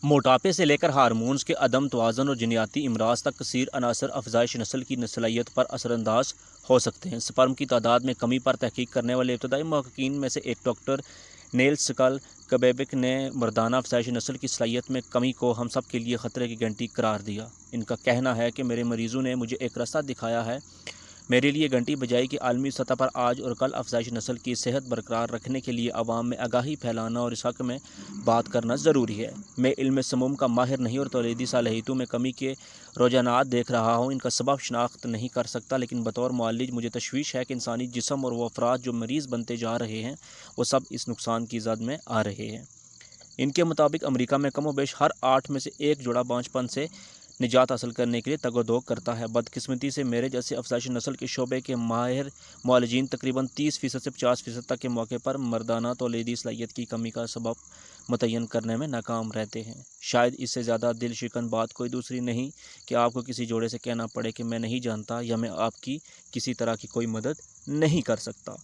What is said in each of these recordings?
موٹاپے سے لے کر ہارمونز کے عدم توازن اور جنیاتی امراض تک کثیر عناصر افزائش نسل کی صلاحیت پر اثر انداز ہو سکتے ہیں۔ سپرم کی تعداد میں کمی پر تحقیق کرنے والے ابتدائی محققین میں سے ایک ڈاکٹر نیل سکل کبیبک نے مردانہ افزائش نسل کی صلاحیت میں کمی کو ہم سب کے لیے خطرے کی گھنٹی قرار دیا۔ ان کا کہنا ہے کہ میرے مریضوں نے مجھے ایک راستہ دکھایا ہے۔ میرے لیے گھنٹی بجائی کہ عالمی سطح پر آج اور کل افزائش نسل کی صحت برقرار رکھنے کے لیے عوام میں آگاہی پھیلانا اور اس حق میں بات کرنا ضروری ہے۔ میں علم سموم کا ماہر نہیں اور تولیدی صلاحیتوں میں کمی کے رجحانات دیکھ رہا ہوں۔ ان کا سبب شناخت نہیں کر سکتا، لیکن بطور معالج مجھے تشویش ہے کہ انسانی جسم اور وہ افراد جو مریض بنتے جا رہے ہیں وہ سب اس نقصان کی زد میں آ رہے ہیں۔ ان کے مطابق امریکہ میں کم و بیش ہر 8 میں سے ایک جوڑا بانجھ پن سے نجات حاصل کرنے کے لیے تگ و دو کرتا ہے۔ بدقسمتی سے میرے جیسے افزائش نسل کے شعبے کے ماہر معالجین تقریباً 30% سے 50% تک کے موقع پر مردانہ تولیدی صلاحیت کی کمی کا سبب متعین کرنے میں ناکام رہتے ہیں۔ شاید اس سے زیادہ دل شکن بات کوئی دوسری نہیں کہ آپ کو کسی جوڑے سے کہنا پڑے کہ میں نہیں جانتا یا میں آپ کی کسی طرح کی کوئی مدد نہیں کر سکتا۔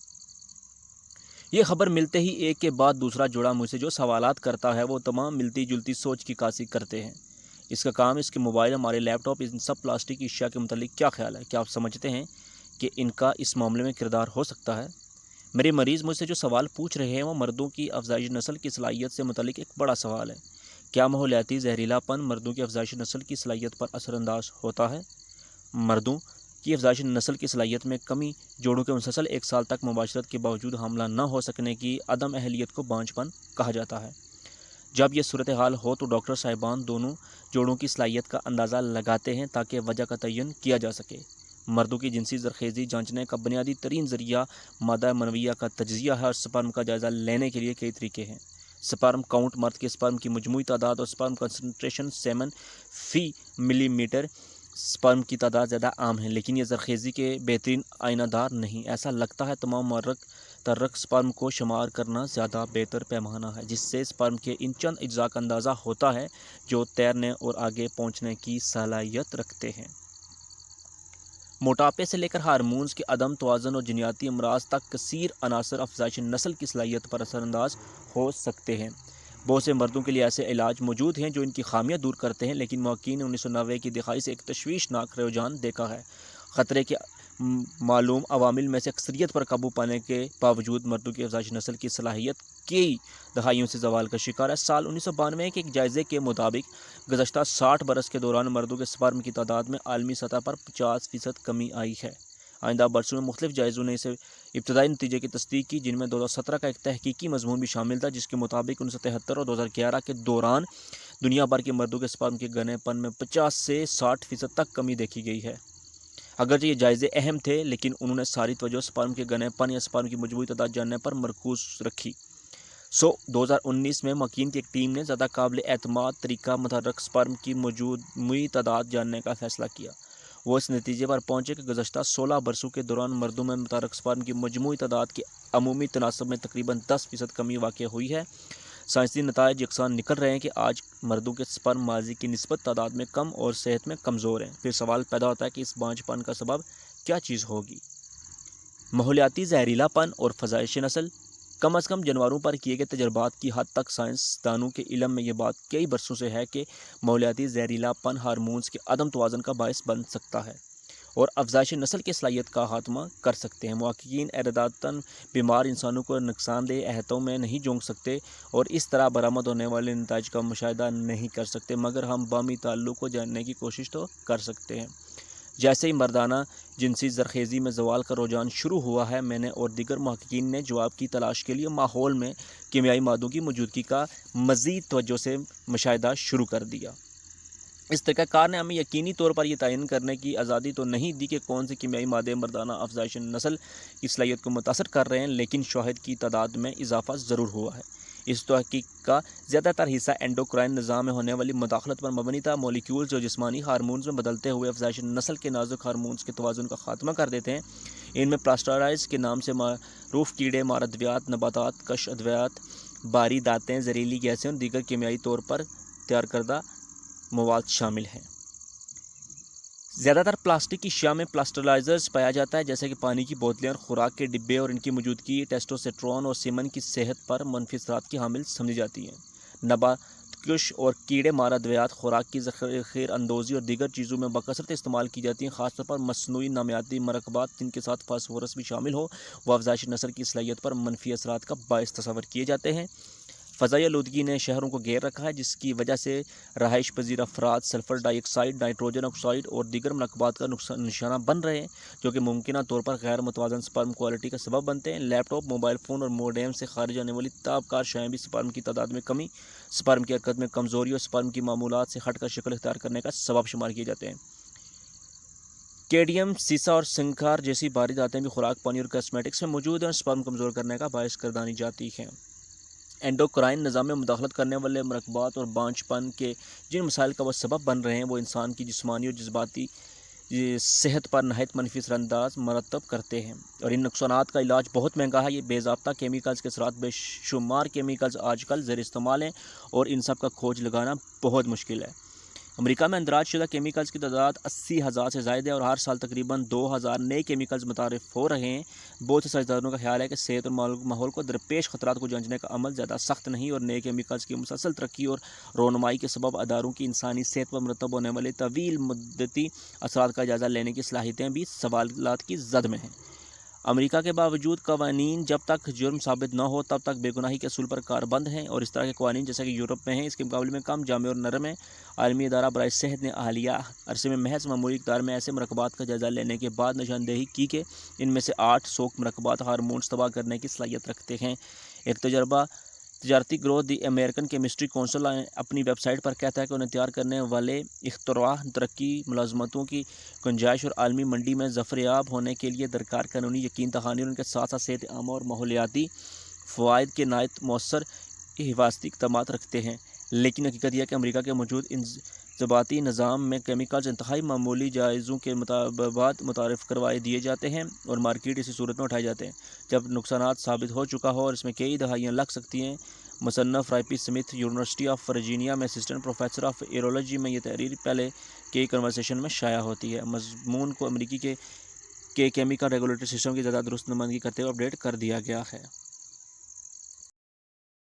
یہ خبر ملتے ہی ایک کے بعد دوسرا جوڑا مجھ سے جو سوالات کرتا ہے وہ تمام ملتی جلتی سوچ کی عکاسی کرتے ہیں۔ اس کا کام، اس کے موبائل، ہمارے لیپ ٹاپ، ان سب پلاسٹک اشیاء کے متعلق کیا خیال ہے؟ کیا آپ سمجھتے ہیں کہ ان کا اس معاملے میں کردار ہو سکتا ہے؟ میرے مریض مجھ سے جو سوال پوچھ رہے ہیں وہ مردوں کی افزائش نسل کی صلاحیت سے متعلق ایک بڑا سوال ہے۔ کیا ماحولیاتی زہریلا پن مردوں کی افزائش نسل کی صلاحیت پر اثر انداز ہوتا ہے؟ مردوں کی افزائش نسل کی صلاحیت میں کمی جوڑوں کے مسلسل 1 سال تک مباشرت کے باوجود حاملہ نہ ہو سکنے کی عدم اہلیت کو بانجھ پن کہا جاتا ہے۔ جب یہ صورتحال ہو تو ڈاکٹر صاحبان دونوں جوڑوں کی صلاحیت کا اندازہ لگاتے ہیں تاکہ وجہ کا تعین کیا جا سکے۔ مردوں کی جنسی زرخیزی جانچنے کا بنیادی ترین ذریعہ مادہ منویہ کا تجزیہ ہے اور سپرم کا جائزہ لینے کے لیے کئی طریقے ہیں۔ سپرم کاؤنٹ، مرد کے سپرم کی مجموعی تعداد اور سپرم کنسنٹریشن سیمن فی ملی میٹر سپرم کی تعداد زیادہ عام ہے، لیکن یہ زرخیزی کے بہترین آئینہ دار نہیں۔ ایسا لگتا ہے تمام متحرک سپرم کو شمار کرنا زیادہ بہتر پیمانہ ہے، جس سے سپرم کے ان چند اجزاء کا اندازہ ہوتا ہے جو تیرنے اور آگے پہنچنے کی صلاحیت رکھتے ہیں۔ موٹاپے سے لے کر ہارمونز کے عدم توازن اور جنیاتی امراض تک کثیر عناصر افزائش نسل کی صلاحیت پر اثر انداز ہو سکتے ہیں۔ بہت سے مردوں کے لیے ایسے علاج موجود ہیں جو ان کی خامیاں دور کرتے ہیں، لیکن محققین نے 1990 کی دہائی سے ایک تشویشناک رجحان دیکھا ہے۔ خطرے کے معلوم عوامل میں سے اکثریت پر قابو پانے کے باوجود مردوں کی افزائش نسل کی صلاحیت کئی دہائیوں سے زوال کا شکار ہے۔ سال 1992 کے ایک جائزے کے مطابق گزشتہ 60 برس کے دوران مردوں کے سپرم کی تعداد میں عالمی سطح پر 50% کمی آئی ہے۔ آئندہ برسوں میں مختلف جائزوں نے اس ابتدائی نتیجے کی تصدیق کی، جن میں 2017 کا ایک تحقیقی مضمون بھی شامل تھا، جس کے مطابق 1973 اور 2011 کے دوران دنیا بھر کے مردوں کے سپرم کے گنے پن میں 50 سے 60% تک کمی دیکھی گئی ہے۔ اگرچہ یہ جائزے اہم تھے، لیکن انہوں نے ساری توجہ سپرم کے گنے پن یا سپرم کی مجموعی تعداد جاننے پر مرکوز رکھی۔ 2019 میں محققین کی ایک ٹیم نے زیادہ قابل اعتماد طریقہ متحرک سپرم کی مجموعی تعداد جاننے کا فیصلہ کیا۔ وہ اس نتیجے پر پہنچے کہ گزشتہ 16 برسوں کے دوران مردوں میں متحرک سپرم کی مجموعی تعداد کے عمومی تناسب میں تقریباً 10% کمی واقع ہوئی ہے۔ سائنسی نتائج یکساں نکل رہے ہیں کہ آج مردوں کے سپرم ماضی کی نسبت تعداد میں کم اور صحت میں کمزور ہیں۔ پھر سوال پیدا ہوتا ہے کہ اس بانجھ پن کا سبب کیا چیز ہوگی؟ ماحولیاتی زہریلا پن اور افزائش نسل؟ کم از کم جانوروں پر کیے گئے تجربات کی حد تک سائنسدانوں کے علم میں یہ بات کئی برسوں سے ہے کہ ماحولیاتی زہریلا پن ہارمونز کے عدم توازن کا باعث بن سکتا ہے اور افزائش نسل کی صلاحیت کا خاتمہ کر سکتے ہیں۔ محققین عادتاً بیمار انسانوں کو نقصان دہ احاطوں میں نہیں جھونک سکتے اور اس طرح برآمد ہونے والے نتائج کا مشاہدہ نہیں کر سکتے، مگر ہم باہمی تعلق کو جاننے کی کوشش تو کر سکتے ہیں۔ جیسے ہی مردانہ جنسی زرخیزی میں زوال کا رجحان شروع ہوا ہے، میں نے اور دیگر محققین نے جواب کی تلاش کے لیے ماحول میں کیمیائی مادوں کی موجودگی کا مزید توجہ سے مشاہدہ شروع کر دیا۔ اس طریقہ کار نے ہمیں یقینی طور پر یہ تعین کرنے کی آزادی تو نہیں دی کہ کون سے کیمیائی مادے مردانہ افزائش نسل کی صلاحیت کو متاثر کر رہے ہیں، لیکن شواہد کی تعداد میں اضافہ ضرور ہوا ہے۔ اس تحقیق کا زیادہ تر حصہ اینڈوکرائن نظام میں ہونے والی مداخلت پر مبنی تھا۔ مالیکیولز جو جسمانی ہارمونز میں بدلتے ہوئے افزائش نسل کے نازک ہارمونز کے توازن کا خاتمہ کر دیتے ہیں، ان میں پلاسٹرائز کے نام سے معروف کیڑے مار ادویات، نباتات کش ادویات، باری دھاتیں، زہریلی گیسیں اور دیگر کیمیائی طور پر تیار کردہ مواد شامل ہیں۔ زیادہ تر پلاسٹک اشیاء میں پلاسٹرائزرز پایا جاتا ہے، جیسے کہ پانی کی بوتلیں اور خوراک کے ڈبے، اور ان کی موجودگی ٹیسٹوسٹیرون اور سیمن کی صحت پر منفی اثرات کی حامل سمجھی جاتی ہے۔ نبات خودکش اور کیڑے مار ادویات خوراک کی ذخیرہ اندوزی اور دیگر چیزوں میں بکثرت استعمال کی جاتی ہیں، خاص طور پر مصنوعی نامیاتی مرکبات جن کے ساتھ فاسفورس بھی شامل ہو، وہ افزائش نسل کی صلاحیت پر منفی اثرات کا باعث تصور کیے جاتے ہیں۔ فضائی آلودگی نے شہروں کو گھیر رکھا ہے، جس کی وجہ سے رہائش پذیر افراد سلفر ڈائی آکسائڈ، نائٹروجن آکسائڈ اور دیگر مرکبات کا نشانہ بن رہے ہیں، جو کہ ممکنہ طور پر غیر متوازن سپرم کوالٹی کا سبب بنتے ہیں۔ لیپ ٹاپ، موبائل فون اور موڈیم سے خارج آنے والی تابکار شعاعیں بھی سپرم کی تعداد میں کمی، سپرم کی حرکت میں کمزوری اور سپرم کی معمولات سے ہٹ کر شکل اختیار کرنے کا سبب شمار کیے جاتے ہیں۔ کیڈیم، سیسا اور سنکار جیسی باری دھاتیں بھی خوراک، پانی اور کاسمیٹکس میں موجود ہیں اور سپرم کمزور کرنے کا باعث گردانی جاتی ہیں۔ اینڈوکرائن نظام میں مداخلت کرنے والے مرکبات اور بانجھ پن کے جن مسائل کا وہ سبب بن رہے ہیں، وہ انسان کی جسمانی اور جذباتی صحت پر نہایت منفی اثر انداز مرتب کرتے ہیں، اور ان نقصانات کا علاج بہت مہنگا ہے۔ یہ بے ضابطہ کیمیکلز کے اثرات، بے شمار کیمیکلز آج کل زیر استعمال ہیں اور ان سب کا کھوج لگانا بہت مشکل ہے۔ امریکہ میں اندراج شدہ کیمیکلز کی تعداد 80,000 سے زائد ہے اور ہر سال تقریباً 2,000 نئے کیمیکلز متعارف ہو رہے ہیں۔ بہت سے سائنسدانوں کا خیال ہے کہ صحت اور ماحول کو درپیش خطرات کو جانچنے کا عمل زیادہ سخت نہیں، اور نئے کیمیکلز کی مسلسل ترقی اور رونمائی کے سبب اداروں کی انسانی صحت پر مرتب ہونے والے طویل مدتی اثرات کا جائزہ لینے کی صلاحیتیں بھی سوالات کی زد میں ہیں۔ امریکہ کے باوجود قوانین جب تک جرم ثابت نہ ہو تب تک بے گناہی کے اصول پر کاربند ہیں، اور اس طرح کے قوانین جیسا کہ یورپ میں ہیں اس کے مقابلے میں کم جامع اور نرم ہیں۔ عالمی ادارہ برائے صحت نے حالیہ عرصے میں محض معمولی مقدار میں ایسے مرکبات کا جائزہ لینے کے بعد نشاندہی کی کہ ان میں سے 8 سوک مرکبات ہارمونز تباہ کرنے کی صلاحیت رکھتے ہیں۔ ایک تجارتی گروہ دی امریکن کیمسٹری کونسل اپنی ویب سائٹ پر کہتا ہے کہ انہیں تیار کرنے والے اختراع، ترقی، ملازمتوں کی گنجائش اور عالمی منڈی میں ظفریاب ہونے کے لیے درکار قانونی یقین دہانی اور ان کے ساتھ ساتھ صحت عامہ اور ماحولیاتی فوائد کے نہایت مؤثر حفاظتی اقدامات رکھتے ہیں، لیکن حقیقت یہ ہے کہ امریکہ کے موجود انضباطی نظام میں کیمیکلز انتہائی معمولی جائزوں کے بعد متعارف کروائے دیے جاتے ہیں اور مارکیٹ اسی صورت میں اٹھائے جاتے ہیں جب نقصانات ثابت ہو چکا ہو اور اس میں کئی دہائیاں لگ سکتی ہیں۔ مصنف رائپی سمتھ، یونیورسٹی آف ورجینیا میں اسسٹنٹ پروفیسر آف ایرولوجی میں یہ تحریر پہلے کئی کنورسیشن میں شائع ہوتی ہے۔ مضمون کو امریکی کے کیمیکل ریگولیٹری سسٹم کی زیادہ درست نمائندگی کرتے ہوئے اپڈیٹ کر دیا گیا ہے۔